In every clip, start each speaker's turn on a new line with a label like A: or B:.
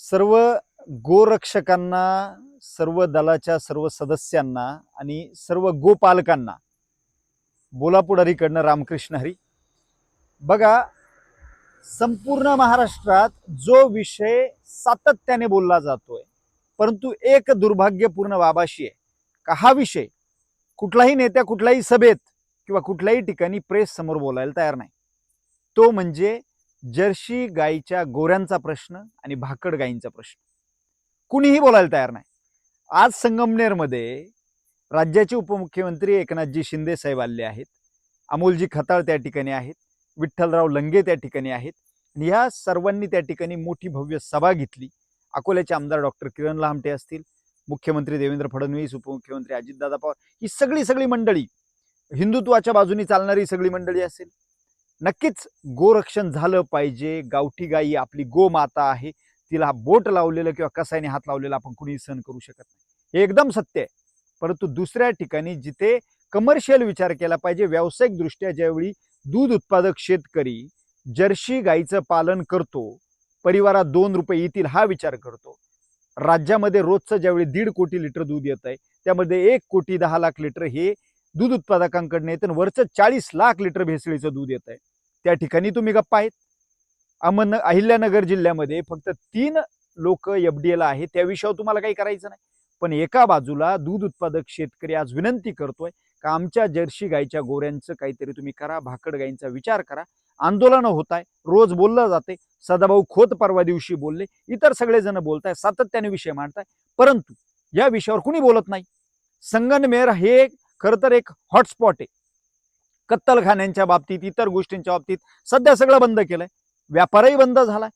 A: सर्व गोरक्षकांना, सर्व दलाच्या सर्व सदस्यांना आणि सर्व गोपालकांना बोला पुढारीकडनं रामकृष्ण हरी. बघा, संपूर्ण महाराष्ट्रात जो विषय सातत्याने बोलला जातोय, परंतु एक दुर्भाग्यपूर्ण बाबाशी आहे का हा विषय कुठलाही नेत्या कुठल्याही सभेत किंवा कुठल्याही ठिकाणी प्रेस समोर बोलायला तयार नाही. तो म्हणजे जर्सी गायीच्या गोऱ्यांचा प्रश्न आणि भाकड गायींचा प्रश्न. कुणीही बोलायला तयार नाही. आज संगमनेरमध्ये राज्याचे उपमुख्यमंत्री एकनाथजी शिंदे साहेब आले आहेत, अमोलजी खताळ त्या ठिकाणी आहेत, विठ्ठलराव लंगे त्या ठिकाणी आहेत. या सर्वांनी त्या ठिकाणी मोठी भव्य सभा घेतली. अकोल्याचे आमदार डॉक्टर किरण लहामटे असतील, मुख्यमंत्री देवेंद्र फडणवीस, उपमुख्यमंत्री अजितदादा पवार, ही सगळी मंडळी, हिंदुत्वाच्या बाजूनी चालणारी सगळी मंडळी असेल. नक्कीच गोरक्षण झालं पाहिजे. गावठी गायी आपली गोमाता आहे, तिला बोट लावलेलं किंवा कसायने हात लावलेला आपण कुणीही सहन करू शकत नाही, हे एकदम सत्य आहे. परंतु दुसऱ्या ठिकाणी जिथे कमर्शियल विचार केला पाहिजे, व्यावसायिक दृष्ट्या ज्यावेळी दूध उत्पादक शेतकरी जर्सी गायीचं पालन करतो, परिवारात 2 रुपये येतील हा विचार करतो, राज्यामध्ये रोजचं ज्यावेळी 1.5 कोटी लिटर दूध येत आहे, त्यामध्ये 1 कोटी 10 लाख लिटर हे दूध उत्पादकांकडनं येतं, वरचं 40 लाख लिटर भेसळीचं दूध येत आहे. त्या ठिकाणी तुम्ही गप्पा आहेत. अहिल्यानगर जिल्ह्यामध्ये फक्त 3 लोक एफडीएला आहेत, त्या विषयावर तुम्हाला काही करायचं नाही. पण एका बाजूला दूध उत्पादक शेतकरी आज विनंती करतोय का आमच्या जर्सी गायीच्या गोऱ्यांचं काहीतरी तुम्ही करा, भाकड गायींचा विचार करा. आंदोलनं होत आहे, रोज बोललं जाते. सदाभाऊ खोत परवा दिवशी बोलले, इतर सगळेजण बोलताय, सातत्याने विषय मांडताय, परंतु या विषयावर कुणी बोलत नाही. संगमनेर हे खरं तर एक हॉटस्पॉट आहे. कत्तलखान्यांच्या बाबतीत, इतर गोष्टींच्या बाबतीत सध्या सगळं बंद केलंय, व्यापारही बंद झालाय.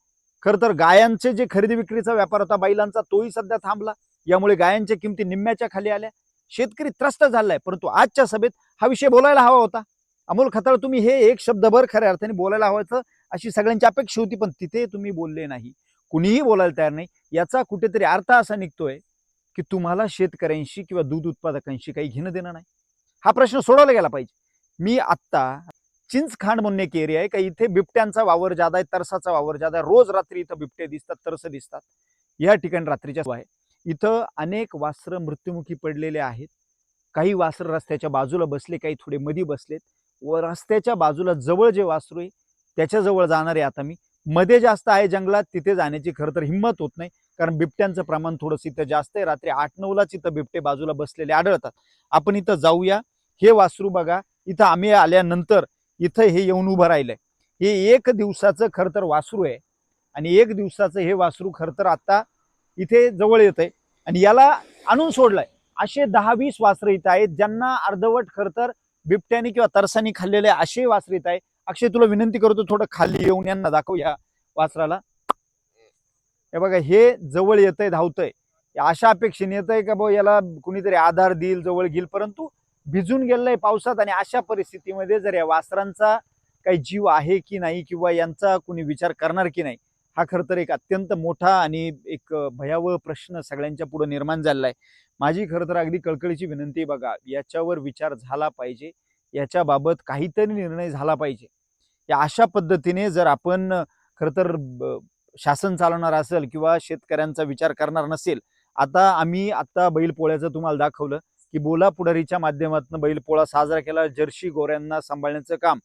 A: खरं तर गायांचे जे खरेदी विक्रीचा व्यापार होता बैलांचा, तोही सध्या थांबला. यामुळे गायांच्या किमती निम्म्याच्या खाली आल्या, शेतकरी त्रस्त झालाय. परंतु आजच्या सभेत हा विषय बोलायला हवा होता. अमोल खताळ, तुम्ही हे एक शब्दभर खऱ्या अर्थाने बोलायला हवं अशी सगळ्यांची अपेक्षा होती, पण तिथे तुम्ही बोलले नाही. कुणीही बोलायला तयार नाही. याचा कुठेतरी अर्थ असा निघतोय की तुम्हाला शेतकऱ्यांशी किंवा दूध उत्पादकांशी काही घेणं देणं नाही. हा प्रश्न सोडवला गेला पाहिजे. मी आत्ता चिंचखांड म्हणून एक एरिया आहे का, इथे बिबट्यांचा वावर जादा आहे, तरसाचा वावर जादा आहे. रोज रात्री इथं बिबटे दिसतात, तरस दिसतात. या ठिकाणी रात्रीच्या आहे, इथं अनेक वासरं मृत्युमुखी पडलेले आहेत. काही वासरं रस्त्याच्या बाजूला बसले, काही थोडे मधी बसलेत. व रस्त्याच्या बाजूला जवळ जे वासरू आहे त्याच्याजवळ जाणार आहे. आता मी मध्ये जास्त आहे जंगलात, तिथे जाण्याची खरं तर हिंमत होत नाही, कारण बिबट्यांचं प्रमाण थोडंसं इथं जास्त आहे. रात्री 8-9लाच इथं बिबटे बाजूला बसलेले आढळतात. आपण इथं जाऊया. हे वासरू बघा, इथं आम्ही आल्यानंतर इथं हे येऊन उभं राहिलंय. हे 1 दिवसाचं खरं तर वासरू आहे आणि 1 दिवसाचं हे वासरू खरं तर आता इथे जवळ येत आहे आणि याला आणून सोडलंय. असे 10-20 वासरं इथं आहेत ज्यांना अर्धवट खरं तर बिबट्याने किंवा तरसानी खाल्लेले असे वासरं इथं आहे. अक्षय, तुला विनंती करतो, थोडं खाली येऊन यांना दाखव या वासराला. हे बघा, हे जवळ येतंय, धावतंय. अशा अपेक्षेने येतंय का भाऊ याला कुणीतरी आधार देईल, जवळ घेईल, परंतु भिजून गेलंय पावसात. आणि अशा परिस्थितीमध्ये जर या वासरांचा काही जीव आहे की नाही किंवा यांचा कुणी विचार करणार की नाही, हा खरं तर एक अत्यंत मोठा आणि एक भयावह प्रश्न सगळ्यांच्या पुढे निर्माण झालेला आहे. माझी खरं तर अगदी कळकळीची विनंती, बघा, याच्यावर विचार झाला पाहिजे, याच्याबाबत काहीतरी निर्णय झाला पाहिजे. या अशा पद्धतीने जर आपण खरं तर शासन चालवणार असेल किंवा शेतकऱ्यांचा विचार करणार नसेल. आता बैलपोळ्याचं तुम्हाला दाखवलं की बोला पुढारीच्या माध्यमातून बैलपोळा साजरा केला. जर्सी गोऱ्यांना सांभाळण्याचं काम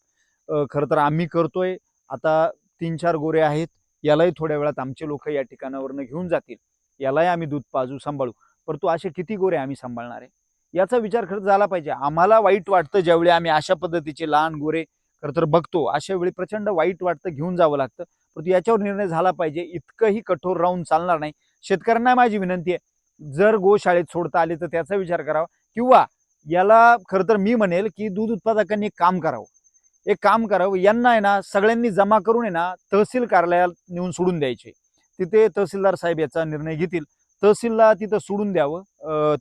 A: खरं तर आम्ही करतोय. आता 3-4 गोरे आहेत, यालाही थोड्या वेळात आमचे लोक या ठिकाणावरनं घेऊन जातील. यालाही आम्ही दूध पाजू, सांभाळू. परंतु असे किती गोरे आम्ही सांभाळणार आहे, याचा विचार खरं झाला पाहिजे. आम्हाला वाईट वाटतं ज्यावेळी आम्ही अशा पद्धतीचे लहान गोरे खरं तर बघतो, अशा वेळी प्रचंड वाईट वाटतं, घेऊन जावं लागतं. परंतु याच्यावर निर्णय झाला पाहिजे. इतकंही कठोर राहून चालणार नाही. शेतकऱ्यांना माझी विनंती आहे, जर गोशाळेत सोडता आले तर त्याचा विचार करावा, किंवा याला खरं तर मी म्हणेल की दूध उत्पादकांनी एक काम करावं, यांना आहे ना सगळ्यांनी जमा करून आहे ना तहसील कार्यालयात नेऊन सोडून द्यायचे. तिथे तहसीलदार साहेब याचा निर्णय घेतील. तहसीलला तिथं सोडून द्यावं.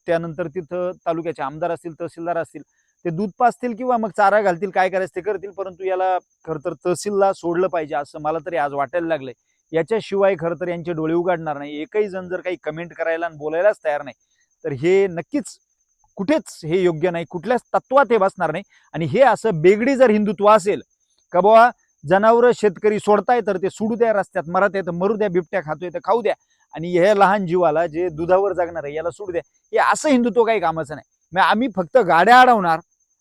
A: त्यानंतर तिथं तालुक्याचे आमदार असतील, तहसीलदार असतील, ते दूध पाजतील किंवा मग चारा घालतील, काय करायचं ते करतील. परंतु याला खरं तर तहसीलला सोडलं पाहिजे असं मला तरी आज वाटायला लागलंय. याच्याशिवाय खरं तर यांचे डोळे उघडणार नाही. एकही जण जर काही कमेंट करायला आणि बोलायलाच तयार नाही, तर हे नक्कीच कुठेच हे योग्य नाही, कुठल्याच तत्वात हे बसणार नाही. आणि हे असं बेगडी जर हिंदुत्व असेल का बाबा जनावरं शेतकरी सोडताय तर ते सोडू द्या, रस्त्यात मरत आहे तर मरू द्या, बिबट्या खातोय तर खाऊ द्या, आणि हे लहान जीवाला जे दुधावर जगणार आहे याला सोडू द्या, हे असं हिंदुत्व काही कामाचं नाही. मग आम्ही फक्त गाड्या अडवणार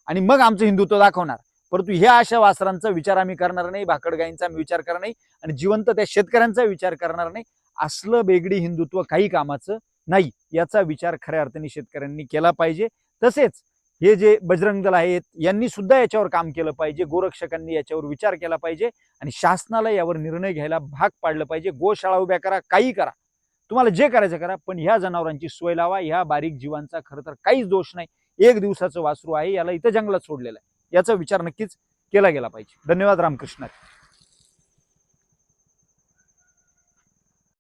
A: आणि मग आमचं हिंदुत्व दाखवणार, परंतु ह्या अशा वासरांचा विचार आम्ही करणार नाही, भाकड गायींचा आम्ही विचार करणार नाही आणि जिवंत त्या शेतकऱ्यांचा विचार करणार नाही. असलं बेगडी हिंदुत्व काही कामाचं नाही, याचा विचार खऱ्या अर्थाने शेतकऱ्यांनी केला पाहिजे. तसेच हे जे बजरंग दल आहेत यांनी सुद्धा याच्यावर काम केलं पाहिजे, गोरक्षकांनी याच्यावर विचार केला पाहिजे आणि शासनाला यावर निर्णय घ्यायला भाग पाडलं पाहिजे. गोशाळा उभ्या करा, काही करा, तुम्हाला जे करायचं करा, पण ह्या जनावरांची सोय लावा. ह्या बारीक जीवांचा खरं तर काहीच दोष नाही. एक दिवसाचं वासरू आहे, याला इथं जंगलात सोडलेलं आहे, याचा विचार नक्कीच केला गेला पाहिजे. धन्यवाद. रामकृष्ण.